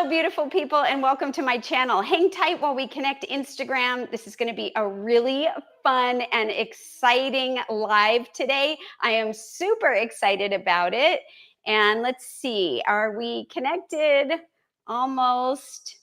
Hello, beautiful people, and welcome to my channel. Hang tight while we connect Instagram. This is going to be a really fun and exciting live today. I am super excited about it. And let's see, are we connected? Almost.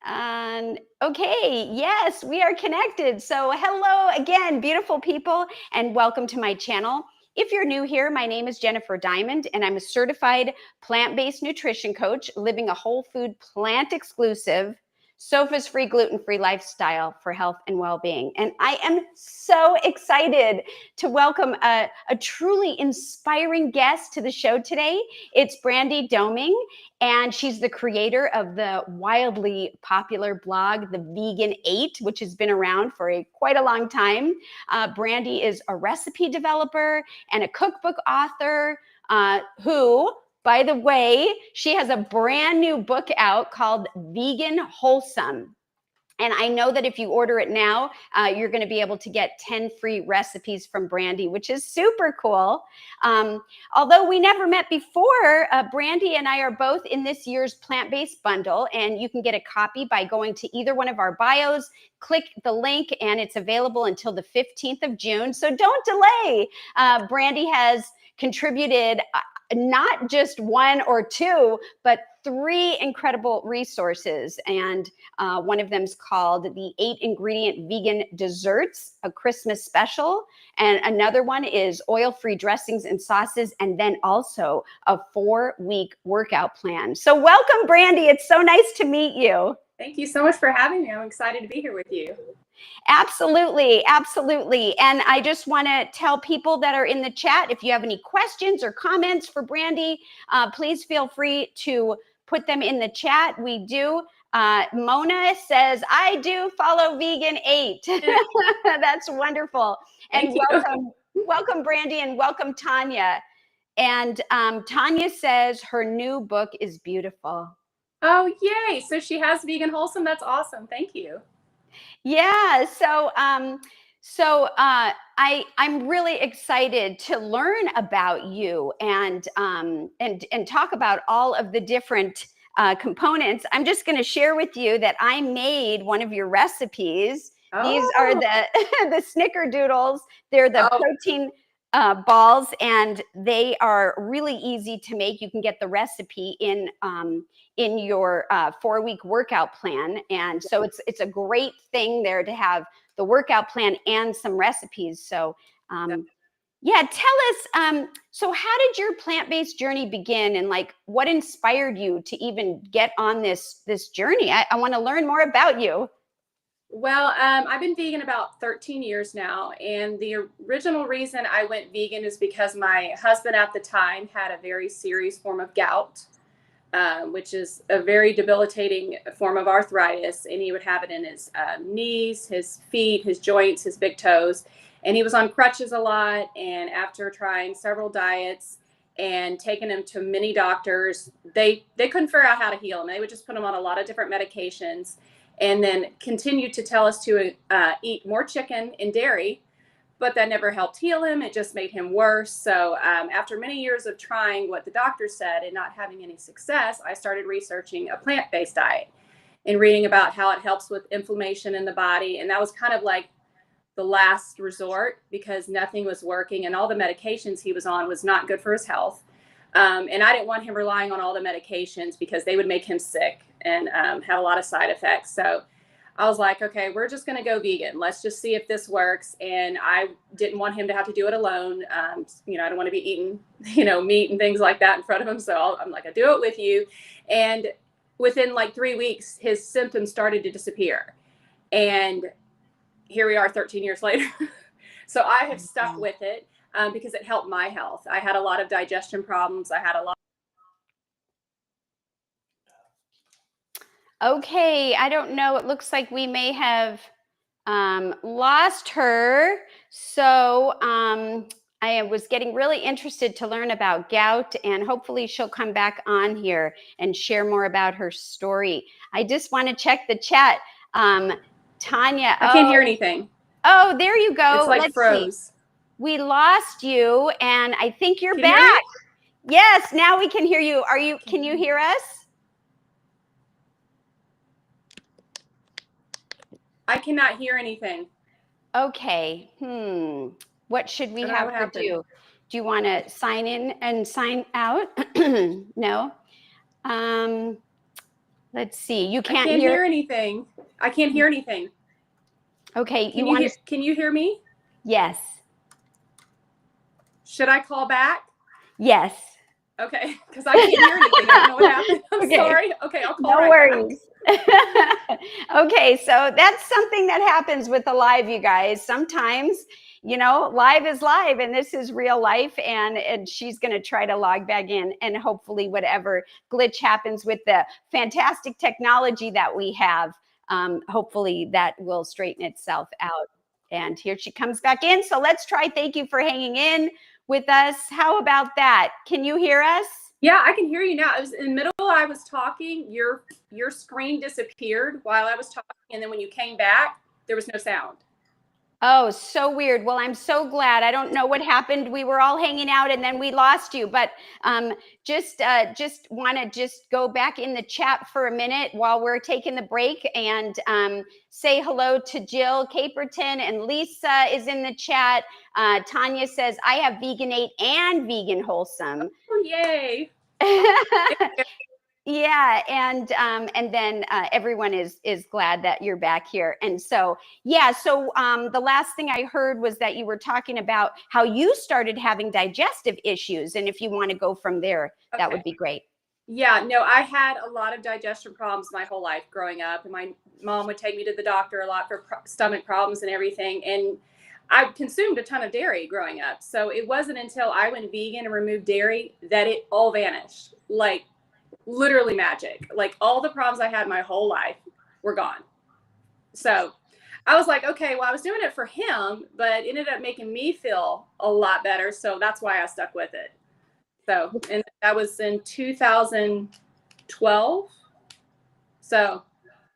And okay, yes, we are connected. So hello again, beautiful people, and welcome to my channel. If you're new here, my name is Jennifer Diamond, and I'm a certified plant-based nutrition coach living a whole food, plant-exclusive, SOFAs-free, gluten-free lifestyle for health and well-being. And I am so excited to welcome a truly inspiring guest to the show today. It's Brandi Doming, and she's the creator of the wildly popular blog, The Vegan 8, which has been around for quite a long time. Brandi is a recipe developer and a cookbook author who, by the way, she has a brand new book out called Vegan Wholesome. And I know that if you order it now, you're going to be able to get 10 free recipes from Brandi, which is super cool. Although we never met before, Brandi and I are both in this year's plant-based bundle, and you can get a copy by going to either one of our bios, click the link, and it's available until the 15th of June. So don't delay. Brandi has contributed not just one or two, but 3 incredible resources. And one of them is called the 8-ingredient vegan desserts, a Christmas special. And another one is oil-free dressings and sauces, and then also a 4-week workout plan. So welcome, Brandi. It's so nice to meet you. Thank you so much for having me. I'm excited to be here with you. Absolutely, absolutely. And I just want to tell people that are in the chat, if you have any questions or comments for Brandi, please feel free to put them in the chat. We do. Mona says, I do follow Vegan 8. That's wonderful. And welcome, Brandi, and welcome, Tanya. And Tanya says her new book is beautiful. Oh, yay. So she has Vegan Wholesome. That's awesome. Thank you. Yeah, so I'm really excited to learn about you and talk about all of the different components. I'm just going to share with you that I made one of your recipes. Oh. These are the snickerdoodles. They're the protein balls, and they are really easy to make. You can get the recipe in your 4-week workout plan, and so it's a great thing there to have the workout plan and some recipes. So yeah, tell us, so how did your plant-based journey begin, and like what inspired you to even get on this journey? I want to learn more about you. Well, I've been vegan about 13 years now, and the original reason I went vegan is because my husband at the time had a very serious form of gout, which is a very debilitating form of arthritis, and he would have it in his knees, his feet, his joints, his big toes, and he was on crutches a lot. And after trying several diets and taking him to many doctors, they couldn't figure out how to heal him. They would just put him on a lot of different medications, and then continued to tell us to eat more chicken and dairy, but that never helped heal him. It just made him worse. So after many years of trying what the doctor said and not having any success, I started researching a plant-based diet and reading about how it helps with inflammation in the body. And that was kind of like the last resort, because nothing was working, and all the medications he was on was not good for his health. And I didn't want him relying on all the medications because they would make him sick and have a lot of side effects. So I was like, okay, we're just going to go vegan. Let's just see if this works. And I didn't want him to have to do it alone. I don't want to be eating, meat and things like that in front of him. So I'm like, I'll do it with you. And within like 3 weeks, his symptoms started to disappear. And here we are 13 years later. So I have stuck with it because it helped my health. I had a lot of digestion problems. I had a lot. Okay, I don't know. It looks like we may have lost her. So I was getting really interested to learn about gout, and hopefully she'll come back on here and share more about her story. I just want to check the chat. Tanya. I can't hear anything. Oh, there you go. It's like Let's froze. see. We lost you, and I think you're back. Yes, now we can hear you. Can you hear us? I cannot hear anything. Okay. What should we I don't know have what her happened. do? Do you want to sign in and sign out? No. Um, let's see. You I can't can't hear. hear anything. I can't hear anything. Okay. You Can you want hear? to? Can you hear me? Yes. Should I call back? Yes. Okay, because I can't hear anything. I don't know what happened. I'm Okay. sorry. Okay, I'll call No right back. worries. Okay, so that's something that happens with the live, you guys. Sometimes, live is live, and this is real life, and she's going to try to log back in, and hopefully whatever glitch happens with the fantastic technology that we have, hopefully that will straighten itself out. And here she comes back in. So let's try. Thank you for hanging in with us. How about that? Can you hear us? Yeah, I can hear you now. It was in the middle. I was talking. Your screen disappeared while I was talking, and then when you came back, there was no sound. Oh, so weird. Well, I'm so glad. I don't know what happened. We were all hanging out and then we lost you. But just want to just go back in the chat for a minute while we're taking the break and say hello to Jill Caperton, and Lisa is in the chat. Tanya says, I have Veganate and Vegan Wholesome. Oh, yay. Yeah, and then everyone is glad that you're back here. And so the last thing I heard was that you were talking about how you started having digestive issues, and if you want to go from there, that would be great. Yeah, no, I had a lot of digestion problems my whole life growing up, and my mom would take me to the doctor a lot for stomach problems and everything. And I consumed a ton of dairy growing up, so it wasn't until I went vegan and removed dairy that it all vanished. Like literally magic. Like all the problems I had my whole life were gone. So I was like, okay, well, I was doing it for him, but it ended up making me feel a lot better. So that's why I stuck with it. So, and that was in 2012. So,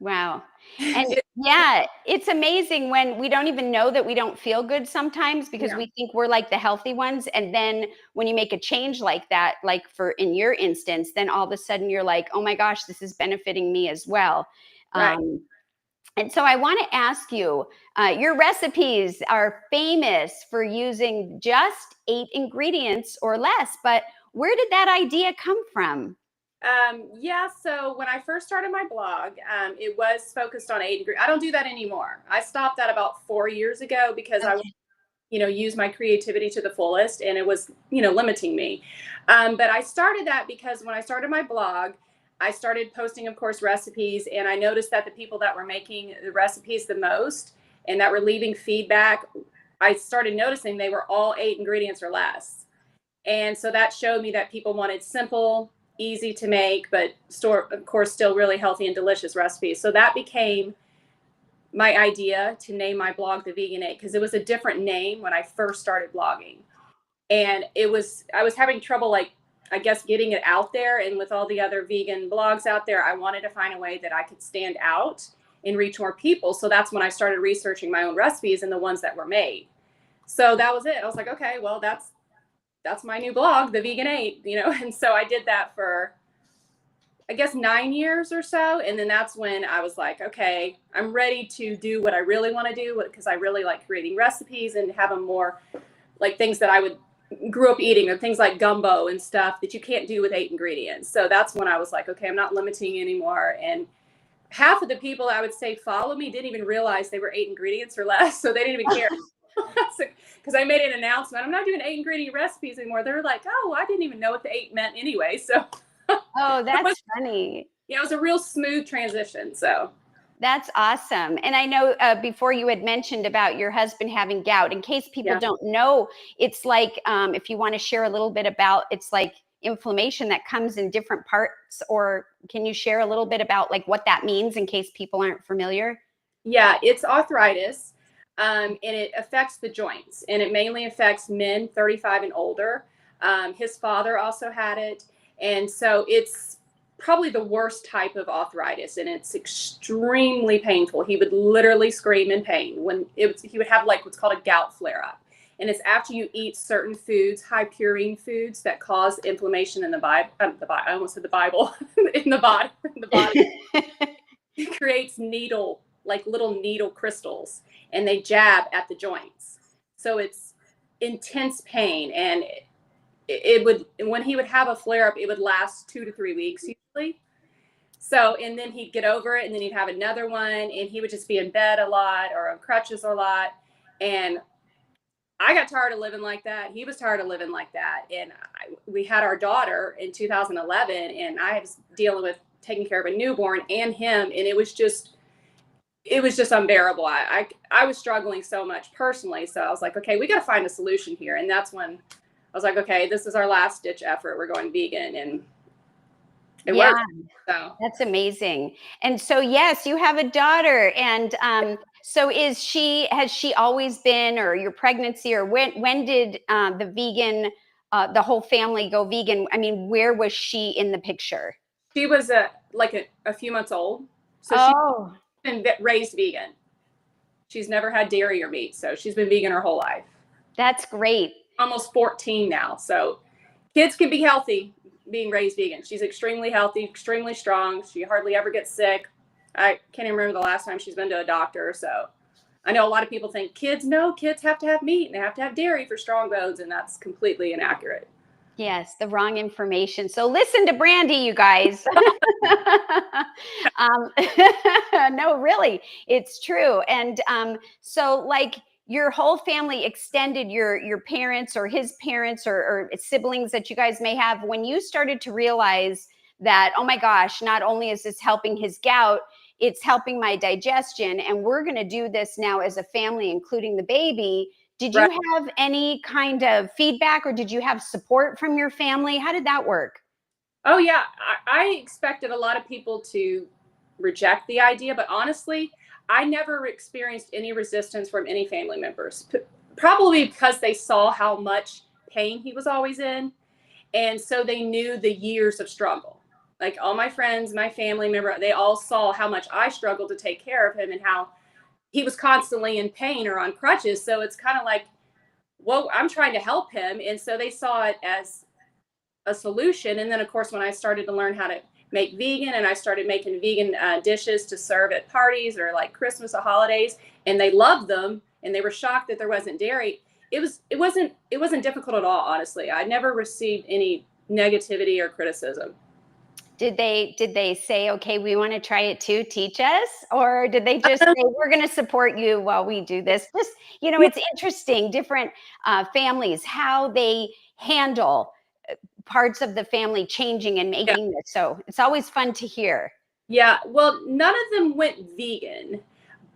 wow. And yeah, it's amazing when we don't even know that we don't feel good sometimes, because we think we're like the healthy ones. And then when you make a change like that, like in your instance, then all of a sudden you're like, oh my gosh, this is benefiting me as well. right. And so I want to ask you, your recipes are famous for using just 8 ingredients or less, but where did that idea come from? Yeah, so when I first started my blog, it was focused on 8 ingredients. I don't do that anymore. I stopped that about 4 years ago because I, use my creativity to the fullest, and it was, limiting me. But I started that because when I started my blog, I started posting, of course, recipes, and I noticed that the people that were making the recipes the most and that were leaving feedback, I started noticing they were all 8 ingredients or less. And so that showed me that people wanted simple, easy to make, but of course, still really healthy and delicious recipes. So that became my idea to name my blog The Veganate, because it was a different name when I first started blogging. And I was having trouble, like, I guess, getting it out there. And with all the other vegan blogs out there, I wanted to find a way that I could stand out and reach more people. So that's when I started researching my own recipes and the ones that were made. So that was it. I was like, okay, well, that's my new blog, The Veganate, And so I did that for, I guess, 9 years or so. And then that's when I was like, okay, I'm ready to do what I really want to do, because I really like creating recipes and have them more like things that I grew up eating, or things like gumbo and stuff that you can't do with 8 ingredients. So that's when I was like, okay, I'm not limiting anymore. And half of the people I would say follow me didn't even realize they were 8 ingredients or less. So they didn't even care. Because I made an announcement, I'm not doing 8 ingredient recipes anymore. They were like, oh, I didn't even know what the 8 meant anyway. So Oh, that's funny. Yeah, it was a real smooth transition. So that's awesome. And I know before you had mentioned about your husband having gout. In case people don't know, it's like, if you want to share a little bit about, it's like inflammation that comes in different parts, or can you share a little bit about like what that means in case people aren't familiar? Yeah, it's arthritis, and it affects the joints, and it mainly affects men 35 and older. His father also had it. And so it's probably the worst type of arthritis, and it's extremely painful. He would literally scream in pain when he would have like what's called a gout flare up. And it's after you eat certain foods, high purine foods, that cause inflammation in the body. I almost said the Bible. In the body. It creates needle like little needle crystals, and they jab at the joints. So it's intense pain. And it would, when he would have a flare up, it would last 2 to 3 weeks usually. So, and then he'd get over it, and then he'd have another one, and he would just be in bed a lot or on crutches a lot. And I got tired of living like that. He was tired of living like that. And we had our daughter in 2011, and I was dealing with taking care of a newborn and him. And it was just unbearable. I was struggling so much personally. So I was like, okay, we got to find a solution here. And that's when I was like, okay, this is our last ditch effort. We're going vegan, and it worked. So That's amazing. And so, yes, you have a daughter. And so has she always been, or your pregnancy, or when did the whole family go vegan? I mean, where was she in the picture? she was like a few months old. So she's Oh, been raised vegan. She's never had dairy or meat. So she's been vegan her whole life. that's great. Almost 14 now. So kids can be healthy being raised vegan. She's extremely healthy, extremely strong. She hardly ever gets sick. I can't even remember the last time she's been to a doctor. So I know a lot of people think kids have to have meat and they have to have dairy for strong bones, and that's completely inaccurate. Yes, the wrong information. So listen to Brandi, you guys. No, really, it's true. And so, like, your whole family extended, your parents or his parents, or siblings that you guys may have, when you started to realize that, oh my gosh, not only is this helping his gout, it's helping my digestion, and we're going to do this now as a family, including the baby. Did you Right. have any kind of feedback, or did you have support from your family? How did that work? Oh, yeah. I expected a lot of people to reject the idea, but honestly, I never experienced any resistance from any family members, probably because they saw how much pain he was always in. And so they knew the years of struggle. Like all my friends, my family member, they all saw how much I struggled to take care of him and how he was constantly in pain or on crutches. So it's kind of like, well, I'm trying to help him. And so they saw it as a solution. And then, of course, when I started to learn how to make vegan, and I started making vegan dishes to serve at parties or like Christmas or holidays, and they loved them, and they were shocked that there wasn't dairy. It wasn't difficult at all, honestly. I never received any negativity or criticism. Did they say, okay, we want to try it too, teach us? Or did they just say, we're going to support you while we do this? Just, Yeah, it's interesting, different families, how they handle parts of the family changing and yeah, making this. So it's always fun to hear. yeah. Well, none of them went vegan,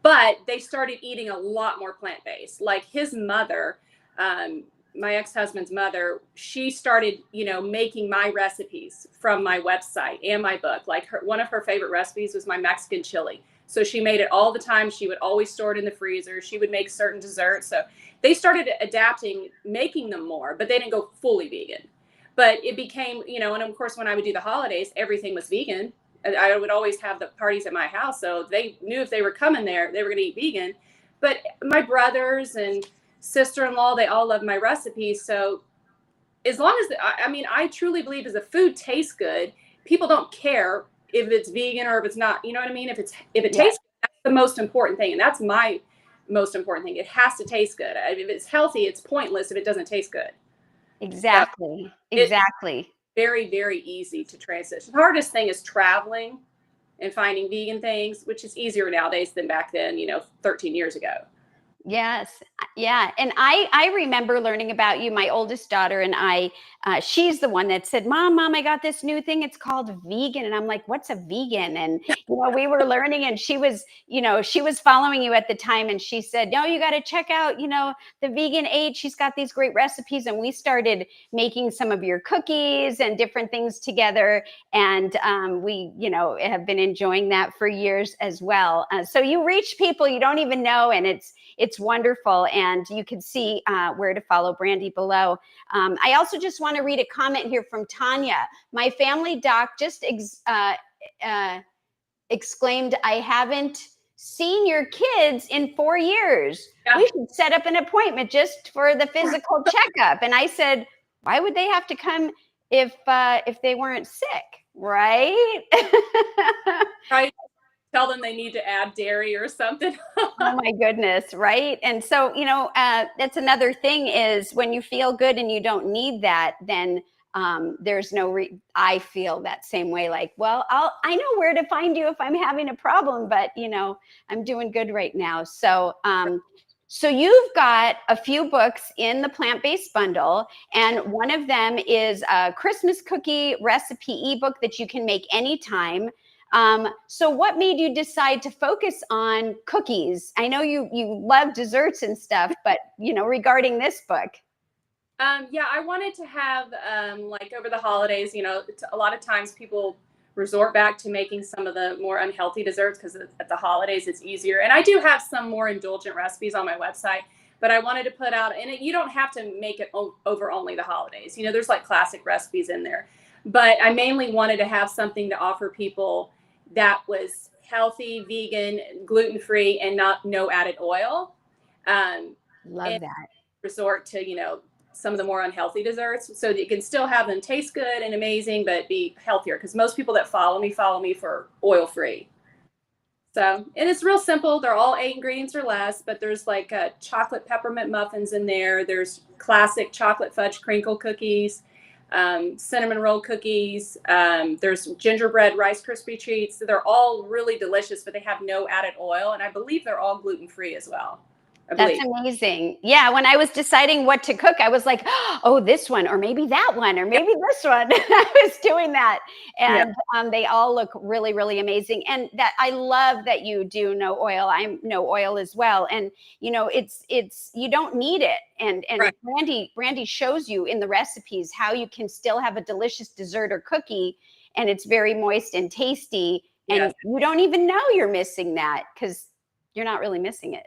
but they started eating a lot more plant-based. Like his mother, my ex-husband's mother, she started, making my recipes from my website and my book. Like one of her favorite recipes was my Mexican chili. So she made it all the time. She would always store it in the freezer. She would make certain desserts. So they started adapting, making them more, but they didn't go fully vegan. But it became, and of course, when I would do the holidays, everything was vegan. I would always have the parties at my house. So they knew if they were coming there, they were going to eat vegan. But my brothers and sister-in-law, they all love my recipes. So as long as, I truly believe as the food tastes good, people don't care if it's vegan or if it's not. You know what I mean? If it tastes good, that's the most important thing. And that's my most important thing. It has to taste good. If it's healthy, it's pointless if it doesn't taste good. So Exactly. it's Exactly. very, very easy to transition. The hardest thing is traveling and finding vegan things, which is easier nowadays than back then, 13 years ago. Yes. Yeah. And I remember learning about you, my oldest daughter, and she's the one that said, Mom, I got this new thing. It's called vegan. And I'm like, what's a vegan? And, we were learning, and she was following you at the time. And she said, no, you got to check out, the Vegan Age. She's got these great recipes. And we started making some of your cookies and different things together. And we, have been enjoying that for years as well. So you reach people you don't even know, and it's wonderful. And you can see where to follow Brandi below. I also just want to read a comment here from Tanya. My family doc just exclaimed, I haven't seen your kids in 4 years. Yeah. We should set up an appointment just for the physical checkup. And I said, why would they have to come if they werenent sick? Right? Right. tell them they need to add dairy or something. Oh my goodness, right? And so, that's another thing is when you feel good and you don't need that, then there's I feel that same way. Like, well, I know where to find you if I'm having a problem, but I'm doing good right now. So you've got a few books in the plant-based bundle, and one of them is a Christmas cookie recipe ebook that you can make anytime. So what made you decide to focus on cookies? I know you love desserts and stuff, but regarding this book. Yeah, I wanted to have like over the holidays, a lot of times people resort back to making some of the more unhealthy desserts because at the holidays it's easier. And I do have some more indulgent recipes on my website, but I wanted to put out, and you don't have to make it over only the holidays. There's like classic recipes in there, but I mainly wanted to have something to offer people that was healthy, vegan, gluten-free, and no added oil. Love that. Resort to, some of the more unhealthy desserts so that you can still have them taste good and amazing, but be healthier. Because most people that follow me for oil-free. So, and it's real simple. They're all 8 ingredients or less, but there's like chocolate peppermint muffins in there. There's classic chocolate fudge crinkle cookies, cinnamon roll cookies. There's gingerbread Rice Krispie treats. So they're all really delicious, but they have no added oil. And I believe they're all gluten-free as well. That's amazing. Yeah, when I was deciding what to cook, I was like, oh, this one, or maybe that one, or maybe this one. I was doing that. And they all look really, really amazing. And that I love that you do no oil. I'm no oil as well. And it's you don't need it. And right. Brandi shows you in the recipes how you can still have a delicious dessert or cookie, and it's very moist and tasty. And you don't even know you're missing that because you're not really missing it.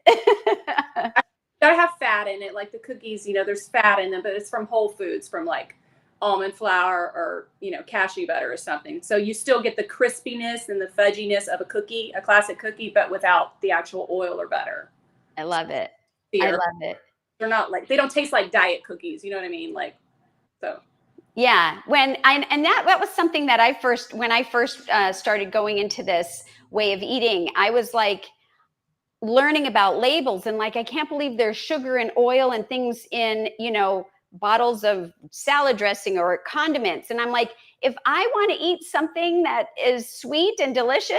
Gotta have fat in it, like the cookies, there's fat in them, but it's from Whole Foods, from like almond flour or cashew butter or something. So you still get the crispiness and the fudginess of a cookie, a classic cookie, but without the actual oil or butter. I love it. I love it. They're not like, they don't taste like diet cookies, you know what I mean? Like, so. Yeah, and that was something that when I first started going into this way of eating, I was like learning about labels and like, I can't believe there's sugar and oil and things in, bottles of salad dressing or condiments. And I'm like, if I want to eat something that is sweet and delicious,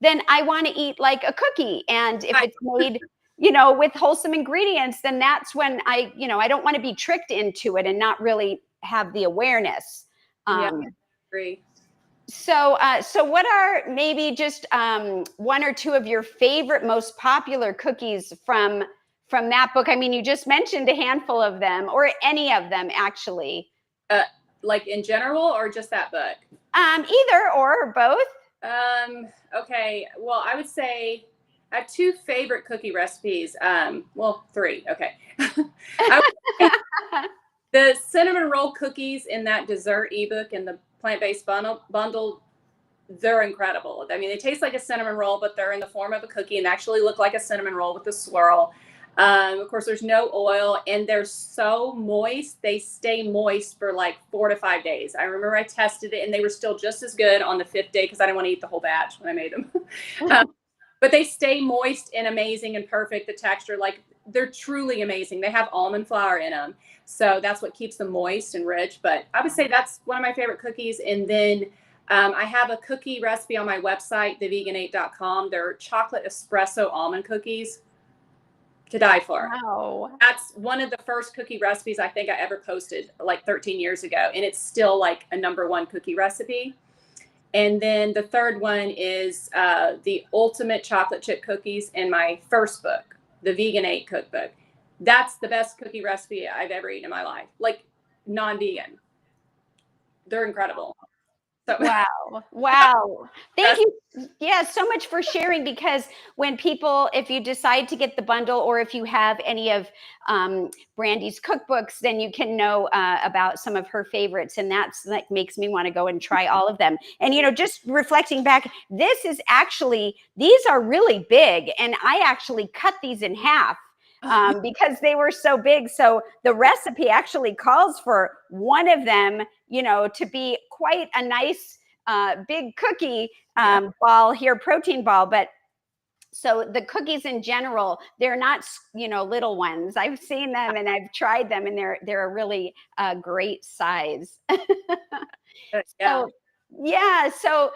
then I want to eat like a cookie. And if it's made, with wholesome ingredients, then that's when I don't want to be tricked into it and not really have the awareness. I agree. So what are maybe just one or two of your favorite, most popular cookies from that book? I mean, you just mentioned a handful of them, or any of them, actually. Like in general, or just that book? Either or both. Okay. Well, I would say I have 2 favorite cookie recipes. Well, 3. Okay. The cinnamon roll cookies in that dessert ebook and the plant-based bundle, they're incredible. I mean, they taste like a cinnamon roll, but they're in the form of a cookie and actually look like a cinnamon roll with a swirl. Of course, there's no oil, and they're so moist. They stay moist for like 4 to 5 days. I remember I tested it, and they were still just as good on the 5th day because I didn't want to eat the whole batch when I made them. But they stay moist and amazing and perfect. The texture, like, they're truly amazing. They have almond flour in them. So that's what keeps them moist and rich. But I would say that's one of my favorite cookies. And then I have a cookie recipe on my website, theveganate.com. They're chocolate espresso almond cookies to die for. Wow. That's one of the first cookie recipes I think I ever posted like 13 years ago. And it's still like a #1 cookie recipe. And then the third one is the ultimate chocolate chip cookies in my first book, the Veganate cookbook. That's the best cookie recipe I've ever eaten in my life, like non-vegan. They're incredible. So. Wow. Thank you. Yeah, so much for sharing, because when people, if you decide to get the bundle, or if you have any of Brandi's cookbooks, then you can know about some of her favorites. And that's like makes me want to go and try all of them. And, just reflecting back, these are really big. And I actually cut these in half. Because they were so big. So the recipe actually calls for one of them, to be quite a nice big cookie Yeah. ball here, protein ball, but so the cookies in general, they're not, little ones. I've seen them and I've tried them, and they're a really great size. Yeah. So yeah, so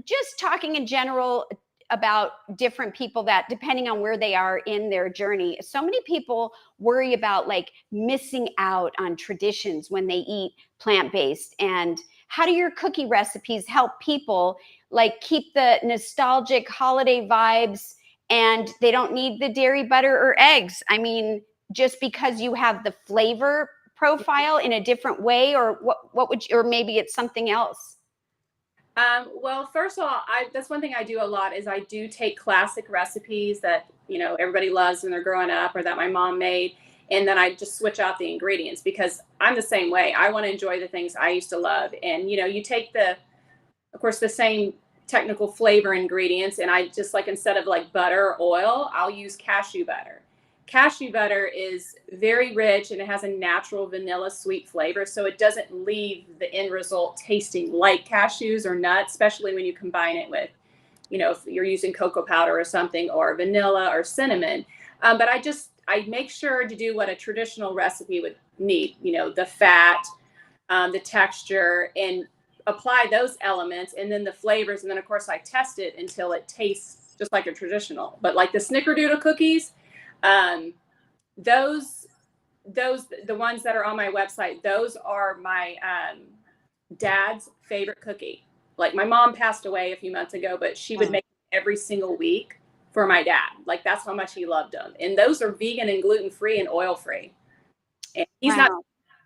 just talking in general about different people, that depending on where they are in their journey, so many people worry about like missing out on traditions when they eat plant-based. And how do your cookie recipes help people like keep the nostalgic holiday vibes, and they don't need the dairy, butter, or eggs? I mean, just because you have the flavor profile in a different way, or what would you, or maybe it's something else? Well, first of all, that's one thing I do a lot is I do take classic recipes that, everybody loves when they're growing up or that my mom made. And then I just switch out the ingredients because I'm the same way. I want to enjoy the things I used to love. And, you take of course, the same technical flavor ingredients. And I just like, instead of like butter or oil, I'll use cashew butter. Cashew butter is very rich and it has a natural vanilla sweet flavor. So it doesn't leave the end result tasting like cashews or nuts, especially when you combine it with, if you're using cocoa powder or something, or vanilla or cinnamon. But I make sure to do what a traditional recipe would need, the fat, the texture, and apply those elements, and then the flavors. And then of course I test it until it tastes just like a traditional. But like the snickerdoodle cookies, um, those the ones that are on my website, those are my dad's favorite cookie. Like my mom passed away a few months ago, but she would Wow. make them every single week for my dad. Like that's how much he loved them. And those are vegan and gluten free and oil free. And he's not, Wow.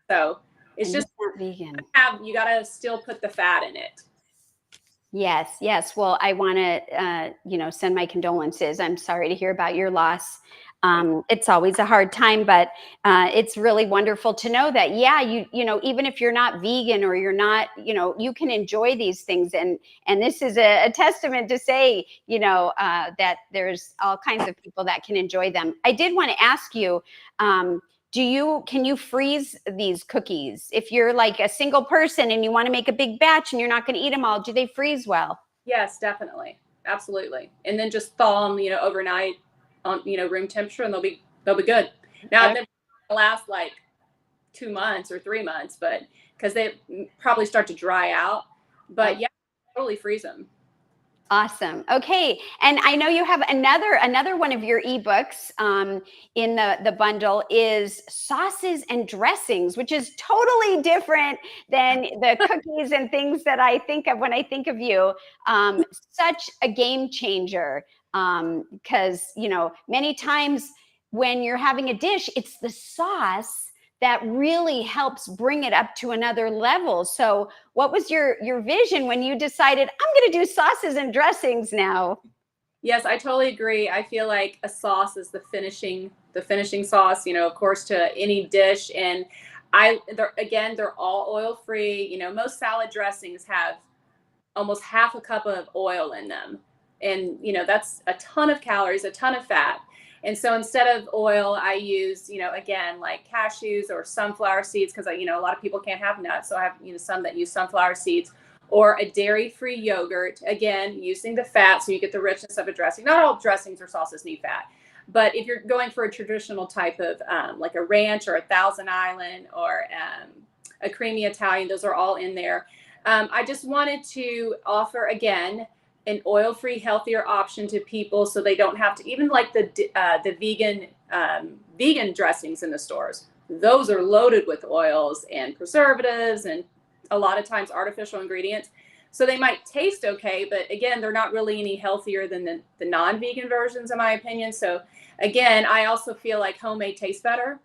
so it's And just he's not vegan. you gotta still put the fat in it. Yes, yes. Well, I want to, send my condolences. I'm sorry to hear about your loss. It's always a hard time, but it's really wonderful to know that, yeah, even if you're not vegan or you're not, you can enjoy these things. And this is a testament to say, that there's all kinds of people that can enjoy them. I did want to ask you, can you freeze these cookies if you're like a single person and you want to make a big batch and you're not going to eat them all? Do they freeze well? Yes, definitely. Absolutely. And then just thaw them, overnight on, room temperature, and they'll be good. Now Okay. they're gonna last like 2 months or 3 months, but because they probably start to dry out. But yeah, totally freeze them. Awesome. Okay, and I know you have another one of your ebooks in the bundle is sauces and dressings, which is totally different than the cookies and things that I think of when I think of you. Such a game changer, because many times when you're having a dish, it's the sauce that really helps bring it up to another level. So what was your vision when you decided I'm going to do sauces and dressings now? Yes, I totally agree. I feel like a sauce is the finishing sauce, of course, to any dish. And they're all oil free. Most salad dressings have almost half a cup of oil in them. And, that's a ton of calories, a ton of fat. And so instead of oil, I use, again, like cashews or sunflower seeds, because, a lot of people can't have nuts. So I have, some that use sunflower seeds, or a dairy-free yogurt, again, using the fat so you get the richness of a dressing. Not all dressings or sauces need fat. But if you're going for a traditional type of like a ranch or a Thousand Island or a creamy Italian, those are all in there. I just wanted to offer, again, an oil-free, healthier option to people, so they don't have to, even like the vegan dressings in the stores. Those are loaded with oils and preservatives and a lot of times artificial ingredients. So they might taste okay, but again, they're not really any healthier than the non-vegan versions, in my opinion. So again, I also feel like homemade tastes better.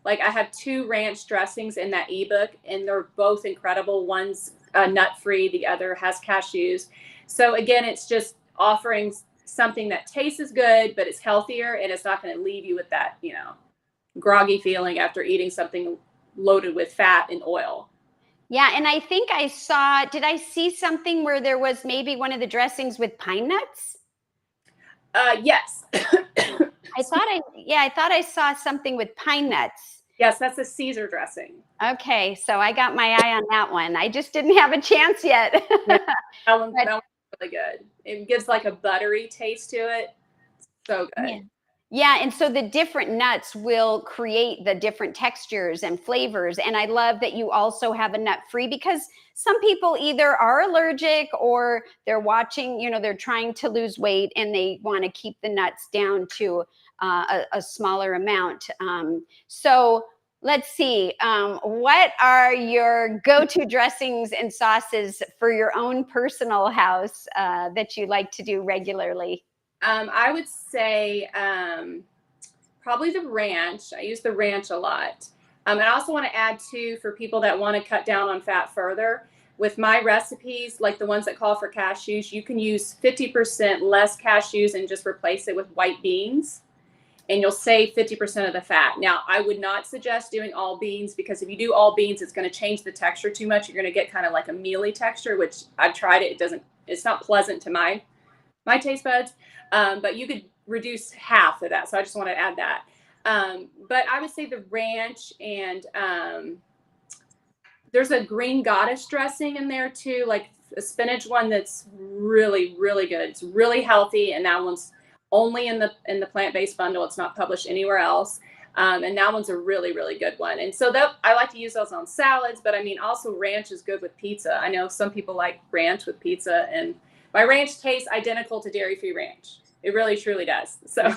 Like I have 2 ranch dressings in that ebook, and they're both incredible. One's nut free, the other has cashews. So again, it's just offering something that tastes good, but it's healthier, and it's not going to leave you with that, groggy feeling after eating something loaded with fat and oil. Yeah, and I think did I see something where there was maybe one of the dressings with pine nuts? Yes. I thought I saw something with pine nuts. Yes, that's a Caesar dressing. Okay, so I got my eye on that one. I just didn't have a chance yet. Yeah, But that one's really good. It gives like a buttery taste to it. So yeah. good. Yeah, and so the different nuts will create the different textures and flavors. And I love that you also have a nut free, because some people either are allergic or they're watching, they're trying to lose weight and they want to keep the nuts down to a smaller amount. So let's see, what are your go-to dressings and sauces for your own personal house that you like to do regularly? I would say probably the ranch. I use the ranch a lot. And I also want to add too, for people that want to cut down on fat further, with my recipes, like the ones that call for cashews, you can use 50% less cashews and just replace it with white beans. And you'll save 50% of the fat. Now, I would not suggest doing all beans, because if you do all beans, it's going to change the texture too much. You're going to get kind of like a mealy texture, which I've tried it. It's not pleasant to my taste buds. But you could reduce half of that. So I just want to add that. But I would say the ranch, and there's a green goddess dressing in there too, like a spinach one that's really, really good. It's really healthy, and that one's only in the plant-based bundle. It's not published anywhere else. And that one's a really, really good one. And so that I like to use those on salads, but I mean, also ranch is good with pizza. I know some people like ranch with pizza, and my ranch tastes identical to dairy-free ranch. It really, truly does. So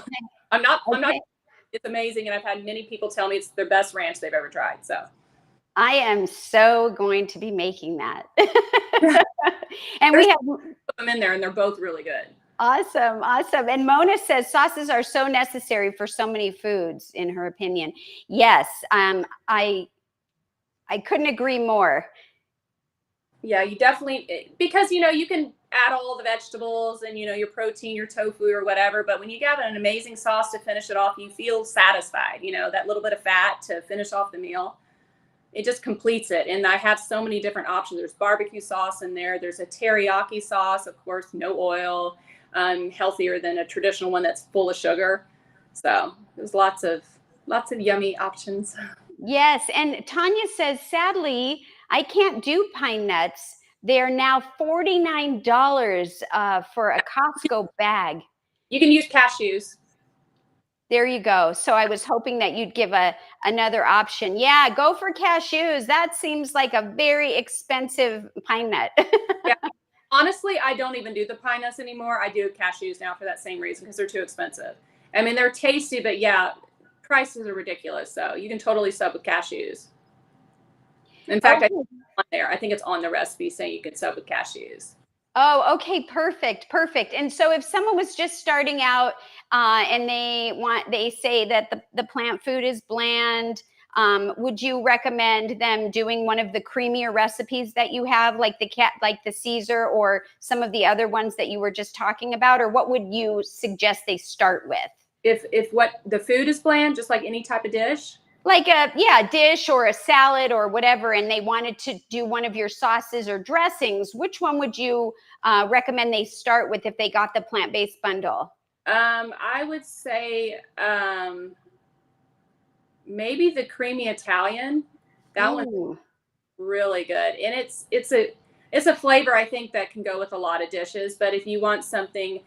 I'm not, Okay. it's amazing. And I've had many people tell me it's their best ranch they've ever tried. So I am so going to be making that. And there's we have them in there, and they're both really good. awesome, awesome. And Mona says sauces are so necessary for so many foods, in her opinion. Yes, I couldn't agree more. Yeah, you definitely, because you can add all the vegetables and your protein, your tofu or whatever, but when you got an amazing sauce to finish it off, you feel satisfied. That little bit of fat to finish off the meal, it just completes it. And I have so many different options. There's barbecue sauce in there. There's a teriyaki sauce, of course, no oil, healthier than a traditional one that's full of sugar. So there's lots of yummy options. Yes, and Tanya says, sadly, I can't do pine nuts. They are now $49 for a Costco bag. You can use cashews. There you go. So I was hoping that you'd give another option. Yeah, go for cashews. That seems like a very expensive pine nut. Yeah. Honestly, I don't even do the pine nuts anymore. I do cashews now for that same reason, because they're too expensive. I mean, they're tasty, but yeah, prices are ridiculous. So you can totally sub with cashews. In fact, I think Okay. it's on there. I think it's on the recipe saying you can sub with cashews. Oh, okay, perfect, perfect. And so if someone was just starting out and they say that the plant food is bland, would you recommend them doing one of the creamier recipes that you have, like like the Caesar, or some of the other ones that you were just talking about, or what would you suggest they start with? If what the food is bland, just like any type of dish. Like a dish or a salad or whatever, and they wanted to do one of your sauces or dressings, which one would you recommend they start with if they got the plant-based bundle? I would say maybe the creamy Italian. That one's Ooh. really good, and it's a flavor I think that can go with a lot of dishes. But if you want something,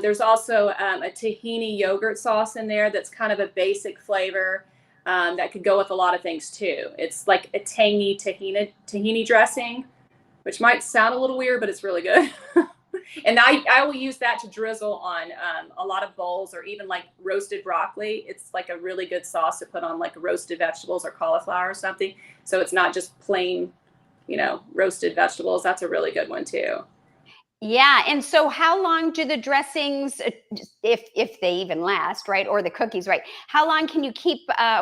there's also a tahini yogurt sauce in there that's kind of a basic flavor, that could go with a lot of things too. It's like a tangy tahini dressing, which might sound a little weird, but it's really good. And I will use that to drizzle on a lot of bowls, or even like roasted broccoli. It's like a really good sauce to put on like roasted vegetables or cauliflower or something. So it's not just plain, roasted vegetables. That's a really good one too. Yeah, and so how long do the dressings, if they even last, right, or the cookies, right? How long can you keep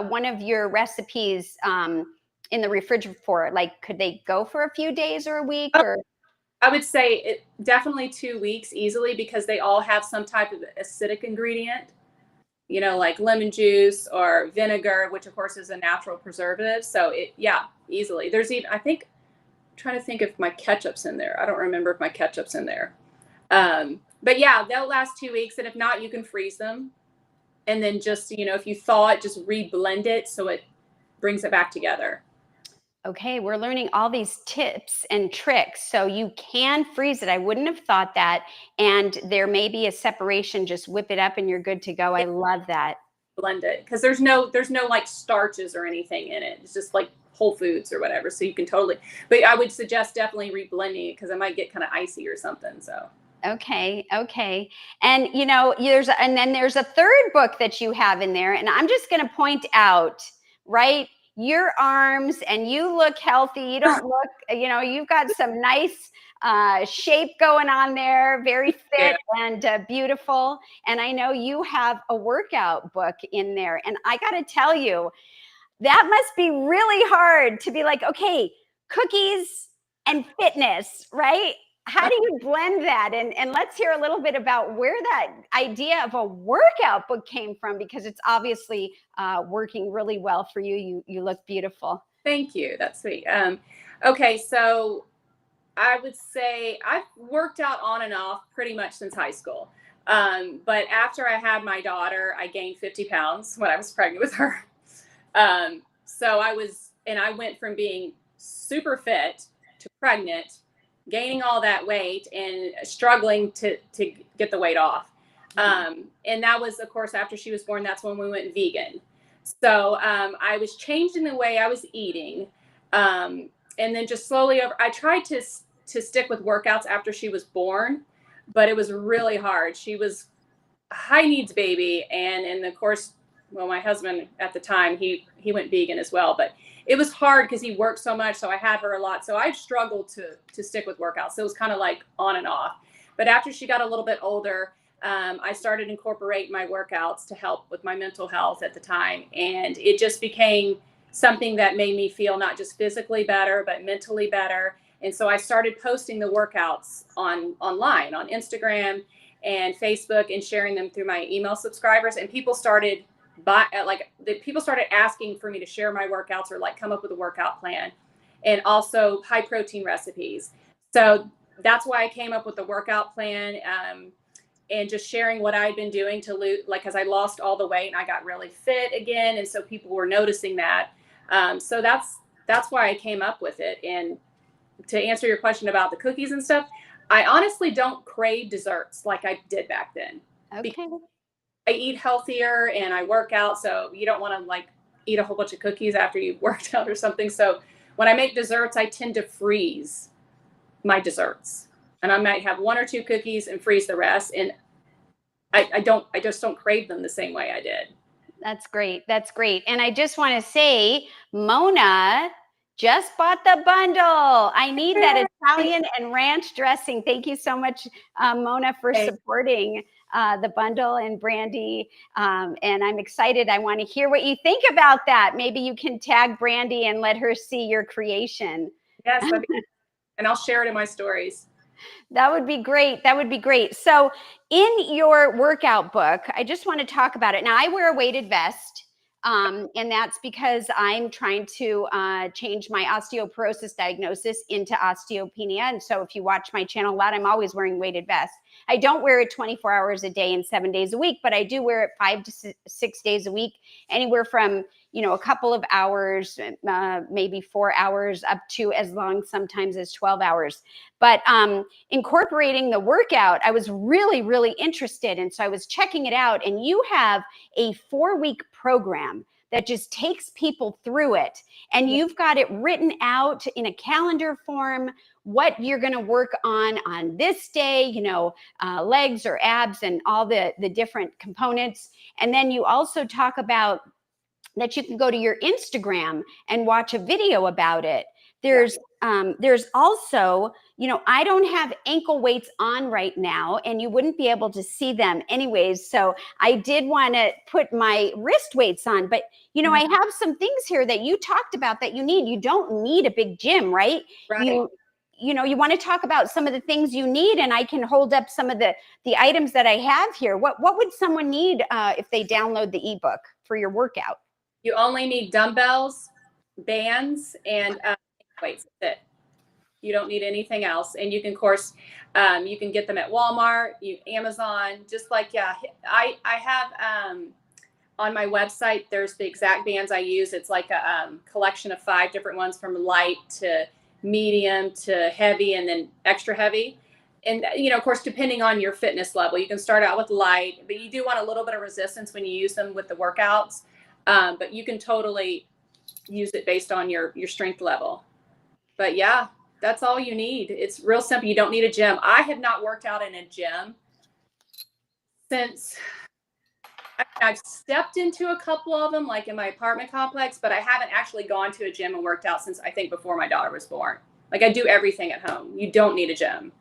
one of your recipes in the refrigerator for? Like, could they go for a few days or a week, or? I would say it definitely 2 weeks easily, because they all have some type of acidic ingredient, like lemon juice or vinegar, which of course is a natural preservative. So yeah, easily. There's even, I think, I'm trying to think if my ketchup's in there. I don't remember if my ketchup's in there. But yeah, they'll last 2 weeks. And if not, you can freeze them. And then just, if you thaw it, just reblend it so it brings it back together. Okay, we're learning all these tips and tricks. So you can freeze it. I wouldn't have thought that. And there may be a separation, just whip it up and you're good to go. I love that. Blend it because there's no like starches or anything in it. It's just like whole foods or whatever. So you can totally, but I would suggest definitely reblending it because it might get kind of icy or something. So Okay, okay. And then there's a third book that you have in there, and I'm just going to point out, right? Your arms, and you look healthy. You don't look, you've got some nice shape going on there, very yeah. fit and beautiful. And I know you have a workout book in there. And I got to tell you, that must be really hard to be like, okay, cookies and fitness, right? How do you blend that? And let's hear a little bit about where that idea of a workout book came from, because it's obviously working really well for you. You look beautiful. Thank you. That's sweet. Okay, so I would say I've worked out on and off pretty much since high school. But after I had my daughter, I gained 50 pounds when I was pregnant with her. So I went from being super fit to pregnant, gaining all that weight and struggling to get the weight off. And that was, of course, after she was born, that's when we went vegan. So I was changing the way I was eating. And then just slowly I tried to stick with workouts after she was born, but it was really hard. She was a high needs baby. And of course, well, my husband at the time, he went vegan as well, but it was hard because he worked so much. So I had her a lot. So I struggled to stick with workouts. So it was kind of like on and off. But after she got a little bit older, I started incorporating my workouts to help with my mental health at the time. And it just became something that made me feel not just physically better, but mentally better. And so I started posting the workouts online, on Instagram and Facebook, and sharing them through my email subscribers. And people started people started asking for me to share my workouts or like come up with a workout plan, and also high protein recipes. So that's why I came up with the workout plan, and just sharing what I'd been doing to lose, like, cause I lost all the weight and I got really fit again. And so people were noticing that. So that's why I came up with it. And to answer your question about the cookies and stuff, I honestly don't crave desserts like I did back then. Okay. I eat healthier and I work out. So you don't want to like eat a whole bunch of cookies after you've worked out or something. So when I make desserts, I tend to freeze my desserts, and I might have one or two cookies and freeze the rest. And I just don't crave them the same way I did. That's great. That's great. And I just want to say, Mona just bought the bundle. I need that Italian and ranch dressing. Thank you so much, Mona, for supporting the bundle and Brandi. And I'm excited. I want to hear what you think about that. Maybe you can tag Brandi and let her see your creation. Yes, and I'll share it in my stories. That would be great. That would be great. So in your workout book, I just want to talk about it. Now, I wear a weighted vest, and that's because I'm trying to change my osteoporosis diagnosis into osteopenia. And so if you watch my channel a lot, I'm always wearing weighted vests. I don't wear it 24 hours a day and 7 days a week, but I do wear it 5 to 6 days a week, anywhere from a couple of hours, maybe 4 hours, up to as long sometimes as 12 hours. But incorporating the workout, I was really, really interested. And so I was checking it out. And you have a 4-week program that just takes people through it. And you've got it written out in a calendar form, what you're going to work on this day, legs or abs and all the different components. And then you also talk about that you can go to your Instagram and watch a video about it. There's also, I don't have ankle weights on right now, and you wouldn't be able to see them anyways. So I did want to put my wrist weights on, but I have some things here that you talked about that you need. You don't need a big gym, right? Right. You want to talk about some of the things you need, and I can hold up some of the items that I have here. What would someone need if they download the ebook for your workout? You only need dumbbells, bands, and weights. That's it. You don't need anything else. And you can, of course, you can get them at Walmart, Amazon. Just like I have on my website, there's the exact bands I use. It's like a collection of 5 different ones, from light to medium to heavy, and then extra heavy. And, of course, depending on your fitness level, you can start out with light, but you do want a little bit of resistance when you use them with the workouts. But you can totally use it based on your strength level. But yeah, that's all you need. It's real simple. You don't need a gym. I have not worked out in a gym since I've stepped into a couple of them, like in my apartment complex, but I haven't actually gone to a gym and worked out since, I think, before my daughter was born. Like, I do everything at home. You don't need a gym.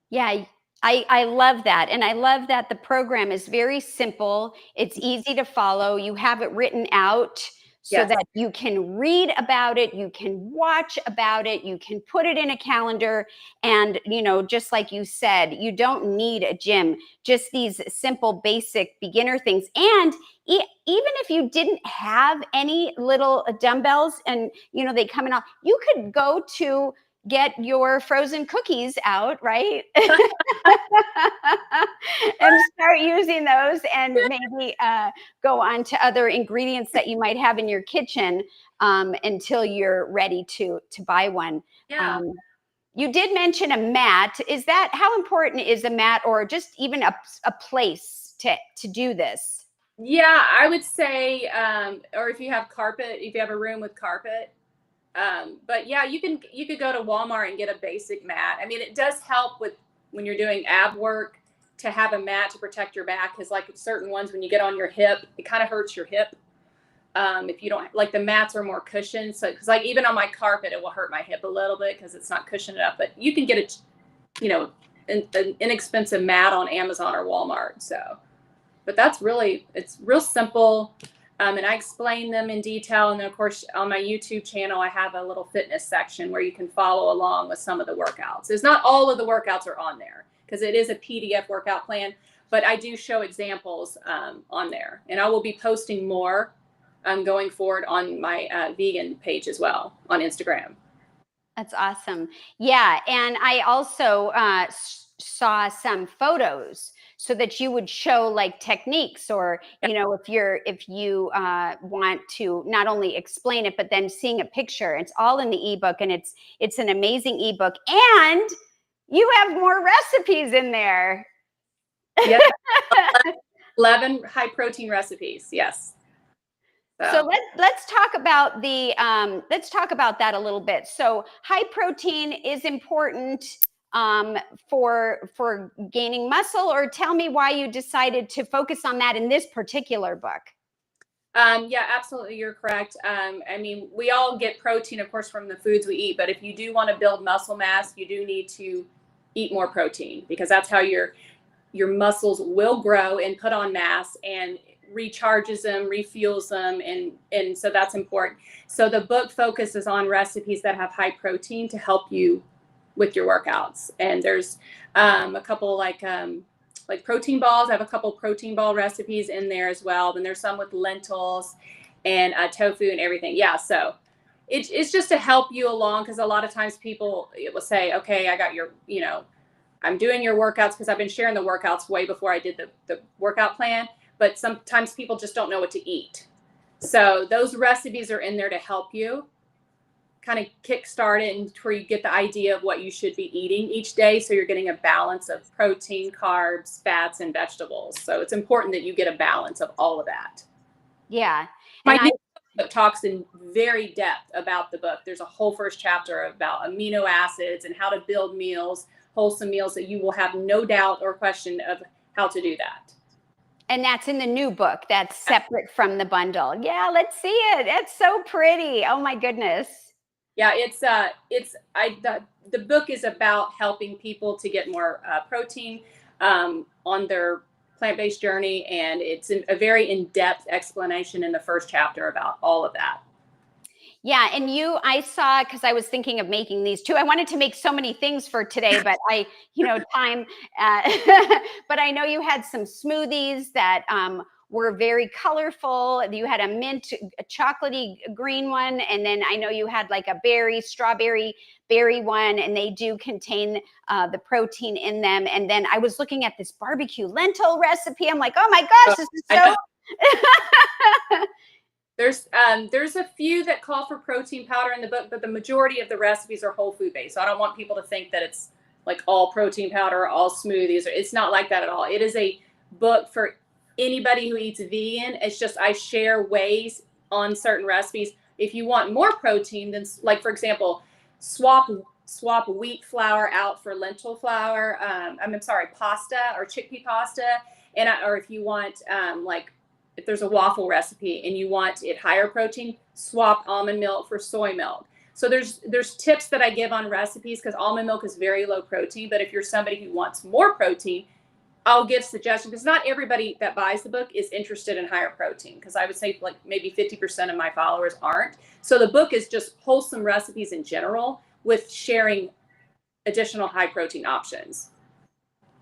Yeah, I love that. And I love that the program is very simple. It's easy to follow. You have it written out so Yes. that you can read about it, you can watch about it, you can put it in a calendar. And, just like you said, you don't need a gym, just these simple, basic beginner things. And even if you didn't have any little dumbbells and, they come in, you could go to get your frozen cookies out, right? And start using those, and maybe go on to other ingredients that you might have in your kitchen until you're ready to buy one. Yeah. You did mention a mat. How important is a mat, or just even a place to do this? Yeah, I would say, or if you have carpet, if you have a room with carpet. But yeah, you could go to Walmart and get a basic mat. I mean, it does help with when you're doing ab work to have a mat to protect your back, because like certain ones, when you get on your hip, it kind of hurts your hip. If you don't, like, the mats are more cushioned. So, because like even on my carpet, it will hurt my hip a little bit because it's not cushioned enough. But you can get an inexpensive mat on Amazon or Walmart. So, but it's real simple. And I explain them in detail. And then, of course, on my YouTube channel, I have a little fitness section where you can follow along with some of the workouts. It's not all of the workouts are on there, because it is a PDF workout plan, but I do show examples on there. And I will be posting more going forward on my vegan page as well on Instagram. That's awesome. Yeah. And I also saw some photos so that you would show like techniques, or, if you want to not only explain it, but then seeing a picture. It's all in the ebook, and it's an amazing ebook. And you have more recipes in there. Yep. 11 high protein recipes. Yes. So let's talk about let's talk about that a little bit. So high protein is important for gaining muscle, or tell me why you decided to focus on that in this particular book. Yeah, absolutely. You're correct. I mean, we all get protein, of course, from the foods we eat, but if you do want to build muscle mass, you do need to eat more protein, because that's how your muscles will grow and put on mass, and recharges them, refuels them, and so that's important. So the book focuses on recipes that have high protein to help you with your workouts. And there's a couple like protein balls. I have a couple protein ball recipes in there as well. Then there's some with lentils and tofu and everything. Yeah, so it's just to help you along, because a lot of times people will say, okay, I got your, I'm doing your workouts, because I've been sharing the workouts way before I did the workout plan. But sometimes people just don't know what to eat. So those recipes are in there to help you kind of kickstart it, and where you get the idea of what you should be eating each day. So you're getting a balance of protein, carbs, fats, and vegetables. So it's important that you get a balance of all of that. Yeah. My book talks in very depth about the book. There's a whole first chapter about amino acids and how to build meals, wholesome meals, that you will have no doubt or question of how to do that. And that's in the new book that's separate from the bundle. Yeah, let's see it. It's so pretty. Oh my goodness. Yeah, the book is about helping people to get more protein on their plant-based journey, and it's a very in-depth explanation in the first chapter about all of that. Yeah, and I saw, because I was thinking of making these too. I wanted to make so many things for today, but time. But I know you had some smoothies that were very colorful. You had a mint, a chocolatey green one, and then I know you had like a strawberry berry one, and they do contain the protein in them. And then I was looking at this barbecue lentil recipe. I'm like, oh my gosh, this is so There's a few that call for protein powder in the book, but the majority of the recipes are whole food based. So I don't want people to think that it's like all protein powder, all smoothies. It's not like that at all. It is a book for anybody who eats vegan. It's just I share ways on certain recipes. If you want more protein, then like for example, swap wheat flour out for lentil flour. I'm sorry, pasta or chickpea pasta, or if you want like if there's a waffle recipe and you want it higher protein, swap almond milk for soy milk. So there's tips that I give on recipes because almond milk is very low protein. But if you're somebody who wants more protein, I'll give suggestions because not everybody that buys the book is interested in higher protein. Because I would say like maybe 50% of my followers aren't. So the book is just wholesome recipes in general with sharing additional high protein options.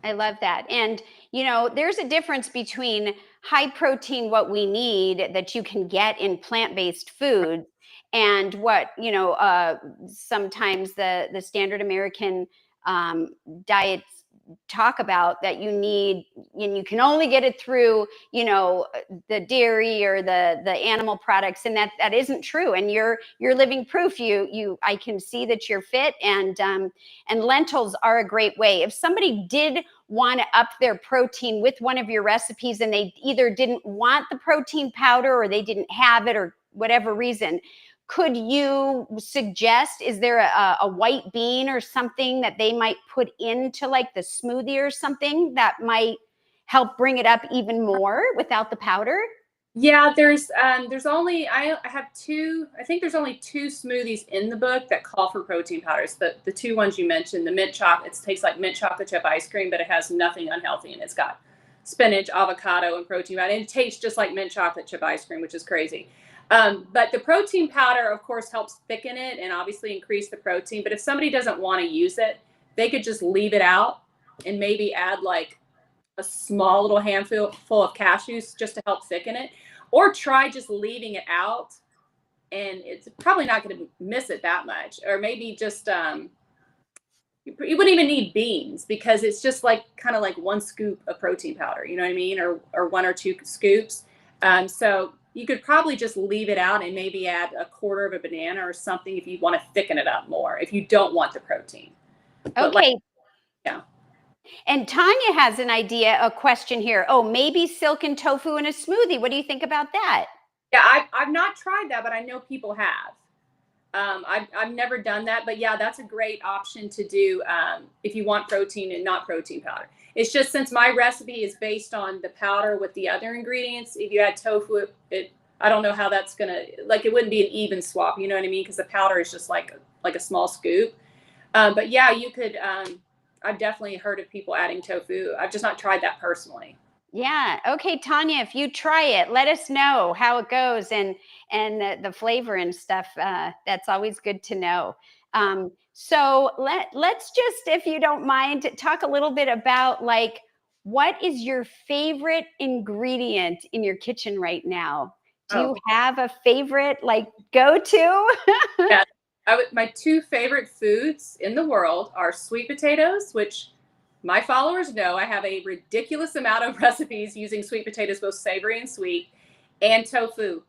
I love that. And, there's a difference between high protein, what we need that you can get in plant-based foods, and what, sometimes the standard American diets talk about that you need, and you can only get it through, the dairy or the animal products, and that isn't true. And you're living proof. I can see that you're fit, and lentils are a great way. If somebody did want to up their protein with one of your recipes and they either didn't want the protein powder or they didn't have it or whatever reason, could you suggest, is there a white bean or something that they might put into like the smoothie or something that might help bring it up even more without the powder? Yeah, there's only I have two. I think there's only two smoothies in the book that call for protein powders. The two ones you mentioned, the mint chocolate, it tastes like mint chocolate chip ice cream, but it has nothing unhealthy in it. It's got spinach, avocado, and protein powder, and it tastes just like mint chocolate chip ice cream, which is crazy. But the protein powder, of course, helps thicken it and obviously increase the protein. But if somebody doesn't want to use it, they could just leave it out and maybe add like a small little handful of cashews just to help thicken it, or try just leaving it out, and it's probably not going to miss it that much. Or maybe just you wouldn't even need beans because it's just like kind of like one scoop of protein powder, you know what I mean, or one or two scoops. So you could probably just leave it out and maybe add a quarter of a banana or something if you want to thicken it up more, if you don't want the protein. But Okay. like, yeah. And Tanya has an idea, a question here. Oh, maybe silken tofu in a smoothie. What do you think about that? Yeah, I've not tried that, but I know people have. I've never done that, but yeah, that's a great option to do if you want protein and not protein powder. It's just since my recipe is based on the powder with the other ingredients, if you add tofu, I don't know how that's gonna, like, it wouldn't be an even swap, you know what I mean? Because the powder is just like a small scoop. But yeah, you could. I've definitely heard of people adding tofu. I've just not tried that personally. Yeah. Okay, Tanya, if you try it, let us know how it goes, and the flavor and stuff. That's always good to know. So let's just, if you don't mind, talk a little bit about like what is your favorite ingredient in your kitchen right now? Do Oh, you have a favorite like go to? yeah. My two favorite foods in the world are sweet potatoes, which my followers know I have a ridiculous amount of recipes using sweet potatoes, both savory and sweet, and tofu.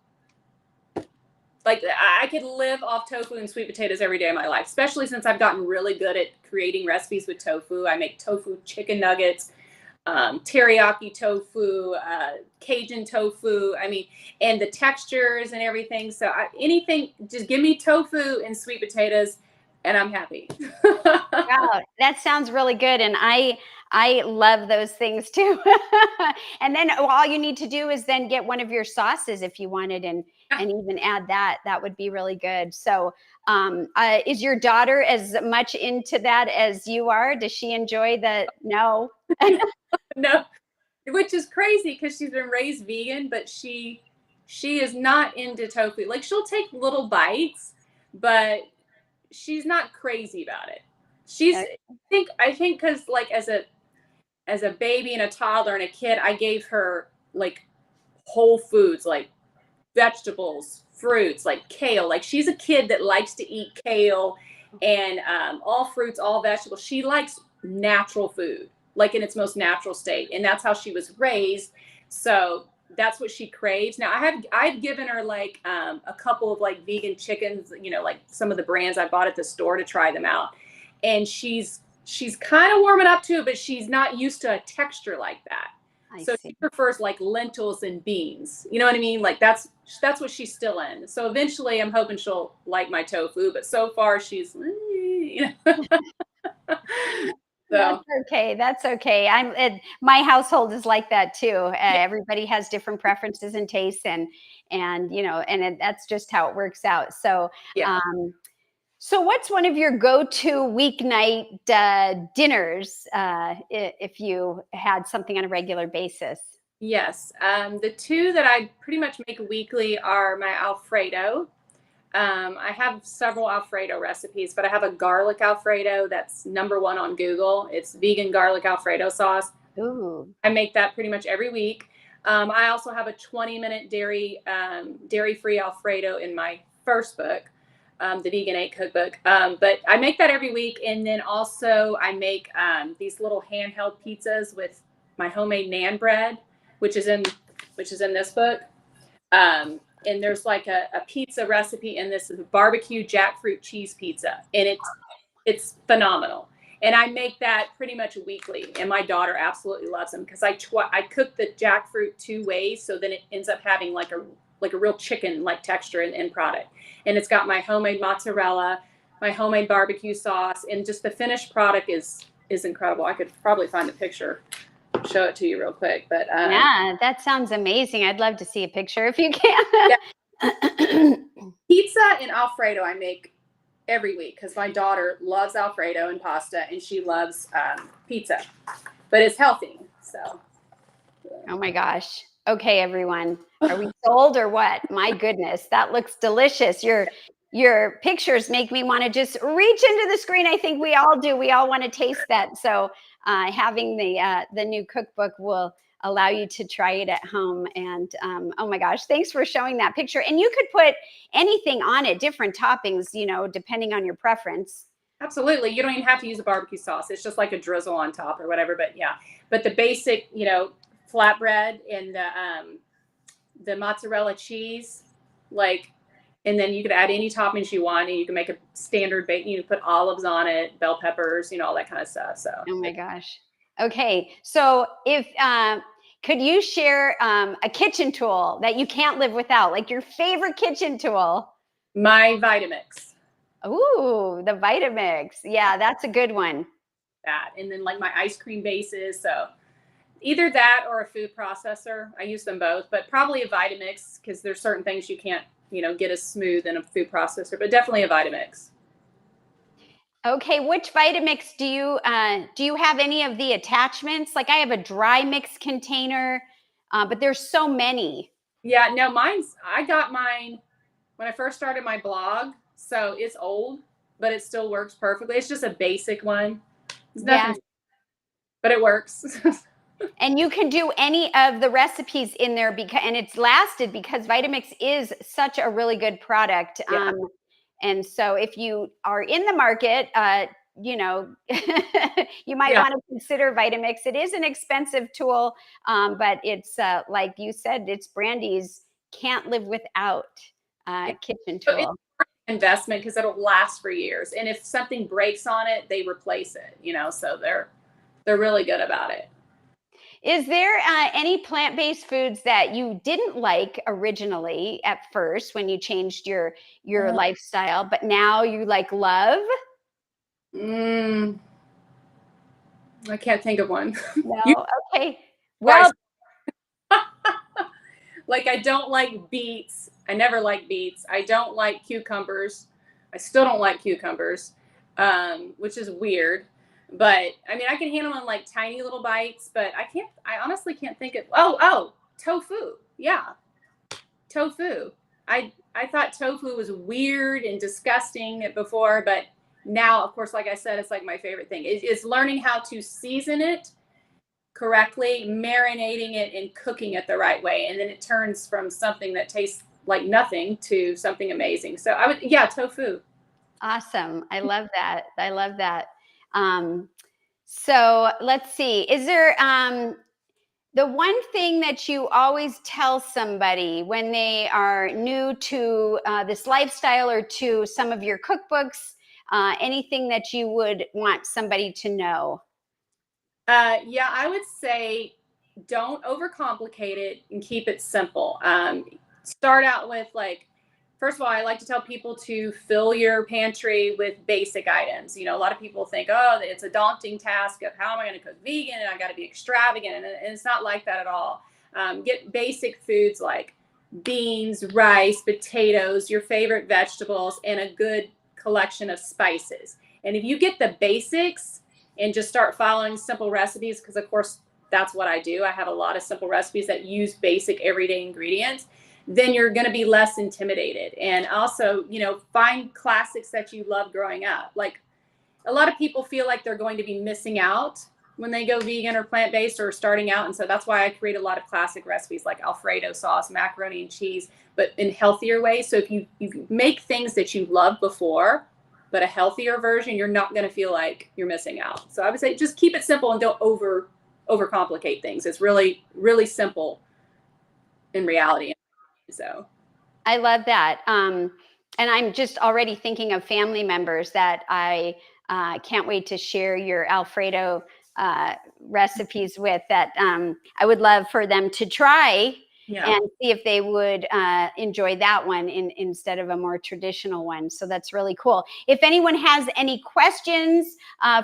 Like I could live off tofu and sweet potatoes every day of my life, especially since I've gotten really good at creating recipes with tofu. I make tofu chicken nuggets, teriyaki tofu, Cajun tofu. I mean, and the textures and everything. So anything, just give me tofu and sweet potatoes, and I'm happy. Wow, that sounds really good, and I love those things too. And then all you need to do is then get one of your sauces if you wanted, and even add that. That would be really good. So, is your daughter as much into that as you are? Does she enjoy the? No. No, which is crazy because she's been raised vegan, but she is not into tofu. Like she'll take little bites, but she's not crazy about it. She's I think because like as a baby and a toddler and a kid, I gave her like whole foods, like vegetables, fruits, like kale. Like she's a kid that likes to eat kale and all fruits, all vegetables. She likes natural food, like in its most natural state, and that's how she was raised. So that's what she craves. Now I've given her like a couple of like vegan chickens, you know, like some of the brands I bought at the store to try them out. And she's kind of warming up to it, but she's not used to a texture like that. I So see. she prefers like lentils and beans. You know what I mean? Like that's what she's still in. So eventually I'm hoping she'll like my tofu, but so far she's you know. That's So okay. That's okay. My household is like that too. yeah, Everybody has different preferences and tastes, and you know, that's just how it works out. So, yeah. um, so what's one of your go-to weeknight dinners if you had something on a regular basis? Yes. The two that I pretty much make weekly are my Alfredo. I have several Alfredo recipes, but I have a garlic Alfredo that's #1 on Google. It's vegan garlic Alfredo sauce. Ooh, I make that pretty much every week. I also have a 20-minute dairy-free Alfredo in my first book, the Vegan 8 Cookbook. But I make that every week, and then also I make these little handheld pizzas with my homemade naan bread, which is in this book. And there's like a pizza recipe in this barbecue jackfruit cheese pizza, and it's phenomenal. And I make that pretty much weekly, and my daughter absolutely loves them because I cook the jackfruit 2 ways, so then it ends up having like a real chicken like texture and end product. And it's got my homemade mozzarella, my homemade barbecue sauce, and just the finished product is incredible. I could probably find a picture, show it to you real quick, but yeah, that sounds amazing. I'd love to see a picture if you yeah, can. pizza and Alfredo I make every week because my daughter loves Alfredo and pasta, and she loves pizza, but it's healthy. So, Oh my gosh. Okay, everyone. Are we sold or what? My goodness, that looks delicious. Your pictures make me want to just reach into the screen. I think we all do. We all want to taste that. So having the new cookbook will allow you to try it at home. And oh my gosh, thanks for showing that picture. And you could put anything on it, different toppings, you know, depending on your preference. absolutely, you don't even have to use a barbecue sauce. It's just like a drizzle on top or whatever. But yeah, but the basic, you know, flatbread and the mozzarella cheese, like, and then you could add any toppings you want, and you can make a standard bake. You can put olives on it, bell peppers, you know, all that kind of stuff. So Oh my gosh. Okay. So if could you share a kitchen tool that you can't live without, like your favorite kitchen tool? my Vitamix, Ooh, the Vitamix. Yeah, that's a good one. that, and then like my ice cream bases. So either that or a food processor. I use them both, but probably a Vitamix because there's certain things you can't, you know, get as smooth in a food processor, but definitely a Vitamix. Okay, which Vitamix do you have any of the attachments? Like I have a dry mix container, but there's so many. Yeah, no, I got mine when I first started my blog. So it's old, but it still works perfectly. It's just a basic one. It's Yeah. nothing, but it works. And you can do any of the recipes in there because and it's lasted because Vitamix is such a really good product. Yeah. And so if you are in the market, you know, you might Yeah. want to consider Vitamix. It is an expensive tool, but it's like you said, it's Brandy's can't live without Yeah. kitchen So it's tool. investment because it'll last for years. And if something breaks on it, they replace it, you know, so they're really good about it. Is there any plant-based foods that you didn't like originally at first when you changed your Uh, lifestyle, but now you like love? mm, I can't think of one. You No? Okay. guys, Well, like I don't like beets. I never like beets. I don't like cucumbers. I still don't like cucumbers, which is weird. But I mean, I can handle them in like tiny little bites, but I can't. I honestly can't think of. Oh, tofu. Yeah, tofu. I thought tofu was weird and disgusting before, but now, of course, like I said, it's like my favorite thing. It's learning how to season it correctly, marinating it and cooking it the right way, and then it turns from something that tastes like nothing to something amazing. So I would, yeah, tofu. awesome. I love that. I love that. Um, so let's see. Is there The one thing that you always tell somebody when they are new to this lifestyle or to some of your cookbooks, anything that you would want somebody to know? Yeah, I would say don't overcomplicate it and keep it simple. Start out with like, first of all, I like to tell people to fill your pantry with basic items. A lot of people think, oh, it's a daunting task of how am I going to cook vegan and I got to be extravagant. And it's not like that at all. Get basic foods like beans, rice, potatoes, your favorite vegetables, and a good collection of spices. And if you get the basics, and just start following simple recipes, because of course that's what I do. I have a lot of simple recipes that use basic everyday ingredients. Then you're going to be less intimidated. And also, find classics that you love growing up. Like a lot of people feel like they're going to be missing out when they go vegan or plant-based or starting out. And so that's why I create a lot of classic recipes like Alfredo sauce, macaroni and cheese, but in healthier ways. So if you make things that you loved before, but a healthier version, you're not going to feel like you're missing out. So I would say just keep it simple and don't overcomplicate things. It's really, really simple in reality. So I love that. And I'm just already thinking of family members that I can't wait to share your Alfredo recipes with, that I would love for them to try yeah. and see if they would enjoy that one instead of a more traditional one. So that's really cool. If anyone has any questions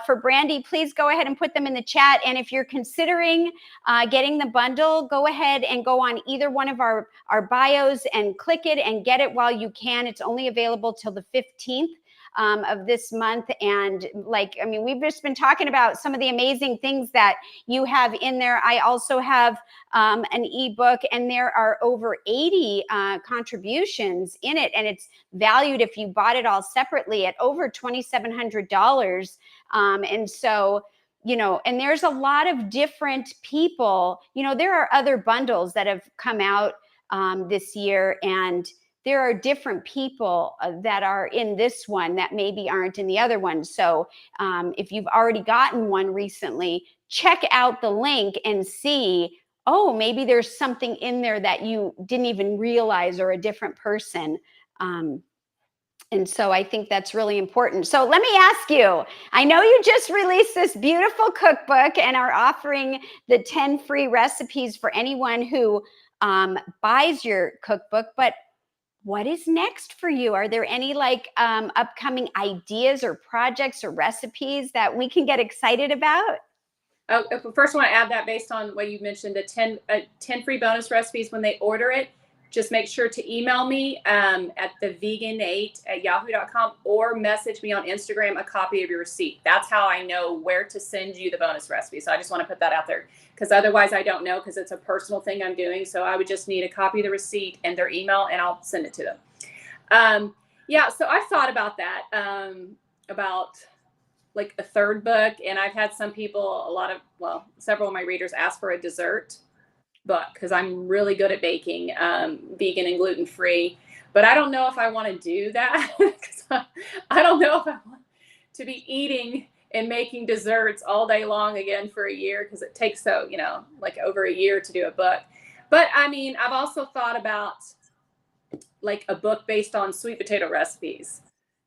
for Brandi, please go ahead and put them in the chat. And if you're considering getting the bundle, go ahead and go on either one of our bios and click it and get it while you can. It's only available till the 15th. Of this month. And we've just been talking about some of the amazing things that you have in there. I also have an ebook, and there are over 80 contributions in it, and it's valued, if you bought it all separately, at over $2,700. And so, and there's a lot of different people. There are other bundles that have come out this year, and there are different people that are in this one that maybe aren't in the other one. So if you've already gotten one recently, check out the link and see, oh, maybe there's something in there that you didn't even realize, or a different person. And so I think that's really important. So let me ask you, I know you just released this beautiful cookbook and are offering the 10 free recipes for anyone who buys your cookbook, but what is next for you? Are there any upcoming ideas or projects or recipes that we can get excited about? Oh, first I want to add that based on what you mentioned, the 10 free bonus recipes when they order it, just make sure to email me at thevegan8@yahoo.com or message me on Instagram a copy of your receipt. That's how I know where to send you the bonus recipe. So I just want to put that out there, because otherwise I don't know, because it's a personal thing I'm doing. So I would just need a copy of the receipt and their email, and I'll send it to them. Yeah, so I've thought about that, about like a third book, and I've had some people, several of my readers ask for a dessert book, because I'm really good at baking, vegan and gluten-free, but I don't know if I want to do that, because I don't know if I want to be eating and making desserts all day long again for a year, because it takes over a year to do a book. But I've also thought about like a book based on sweet potato recipes,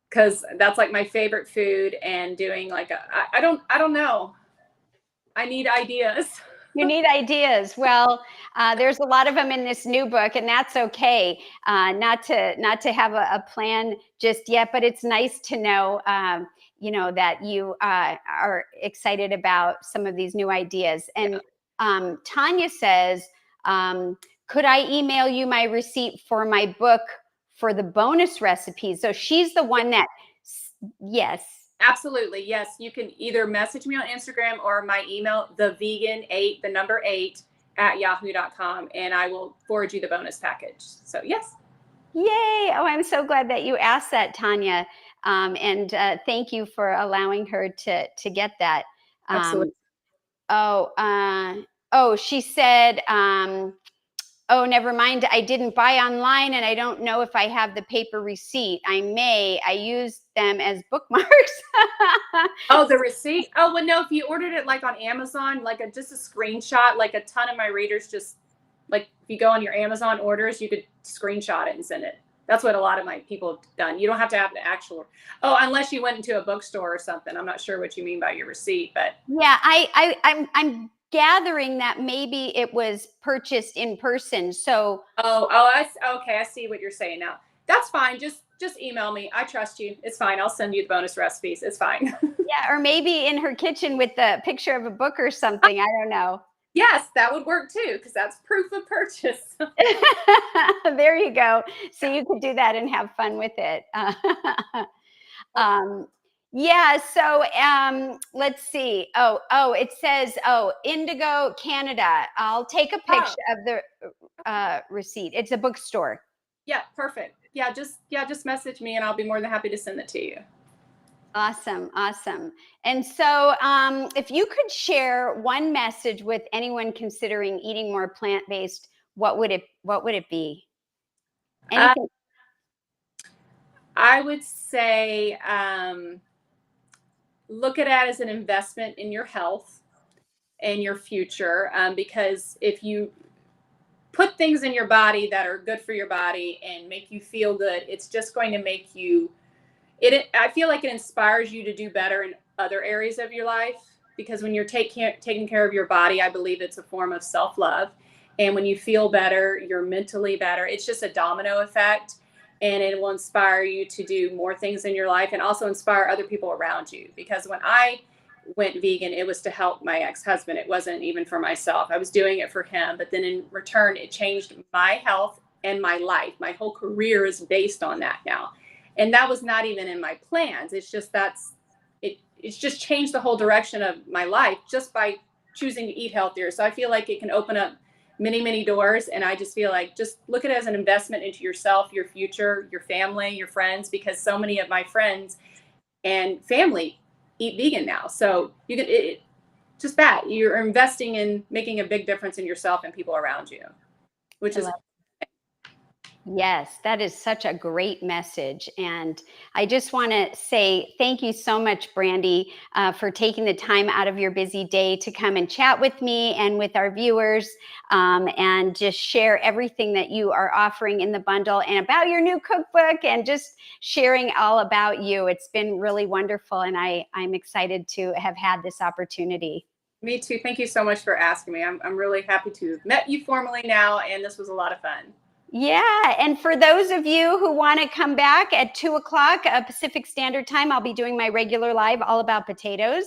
because that's like my favorite food, and doing I don't know. I need ideas. You need ideas. Well, there's a lot of them in this new book, and that's okay. Not to have a plan just yet, but it's nice to know, that you are excited about some of these new ideas. And Tanya says, could I email you my receipt for my book for the bonus recipes? So she's the one that, yes. Absolutely. Yes. You can either message me on Instagram or my email, thevegan8, the number 8 @yahoo.com, and I will forward you the bonus package. So yes. Yay. Oh, I'm so glad that you asked that, Tanya. And thank you for allowing her to get that. Absolutely. She said, Oh, never mind. I didn't buy online and I don't know if I have the paper receipt. I may. I used them as bookmarks. Oh, the receipt. Oh, well, no, if you ordered it like on Amazon, like just a screenshot, like a ton of my readers just like if you go on your Amazon orders, you could screenshot it and send it. That's what a lot of my people have done. You don't have to have the actual, oh, unless you went into a bookstore or something. I'm not sure what you mean by your receipt, but Yeah, I'm gathering that maybe it was purchased in person. So okay, I see what you're saying now. That's fine. Just email me. I trust you. It's fine. I'll send you the bonus recipes. It's fine. yeah, or maybe in her kitchen with the picture of a book or something. I don't know. Yes, that would work too, because that's proof of purchase. There you go. So you could do that and have fun with it. um, yeah. So let's see. It says, Indigo, Canada. I'll take a Oh, picture of the receipt. It's a bookstore. yeah, perfect. Yeah, just message me and I'll be more than happy to send it to you. Awesome, awesome. And so, if you could share one message with anyone considering eating more plant-based, what would it be? Uh, Anything? I would say look at it as an investment in your health and your future, because if you put things in your body that are good for your body and make you feel good, it's just going to make you I feel like it inspires you to do better in other areas of your life, because when you're taking care of your body, I believe it's a form of self-love. And when you feel better, you're mentally better. It's just a domino effect, and it will inspire you to do more things in your life and also inspire other people around you. Because when I went vegan, it was to help my ex-husband. It wasn't even for myself. I was doing it for him, but then in return, it changed my health and my life. My whole career is based on that now, and that was not even in my plans. It's just it's just changed the whole direction of my life just by choosing to eat healthier. So I feel like it can open up many doors, and I just feel like just look at it as an investment into yourself, your future, your family, your friends, because so many of my friends and family eat vegan now. So you can just that you're investing in making a big difference in yourself and people around you, which I is love Yes, that is such a great message. And I just want to say thank you so much, Brandi, for taking the time out of your busy day to come and chat with me and with our viewers, and just share everything that you are offering in the bundle and about your new cookbook and just sharing all about you. It's been really wonderful. And I'm excited to have had this opportunity. me too. Thank you so much for asking me. I'm really happy to have met you formally now, and this was a lot of fun. Yeah, and for those of you who want to come back at 2 o'clock Pacific Standard Time, I'll be doing my regular live all about potatoes,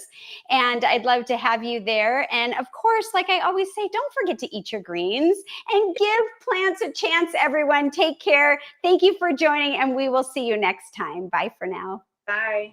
and I'd love to have you there. And of course, like I always say, don't forget to eat your greens and give plants a chance, everyone. Take care. Thank you for joining, and we will see you next time. Bye for now. Bye.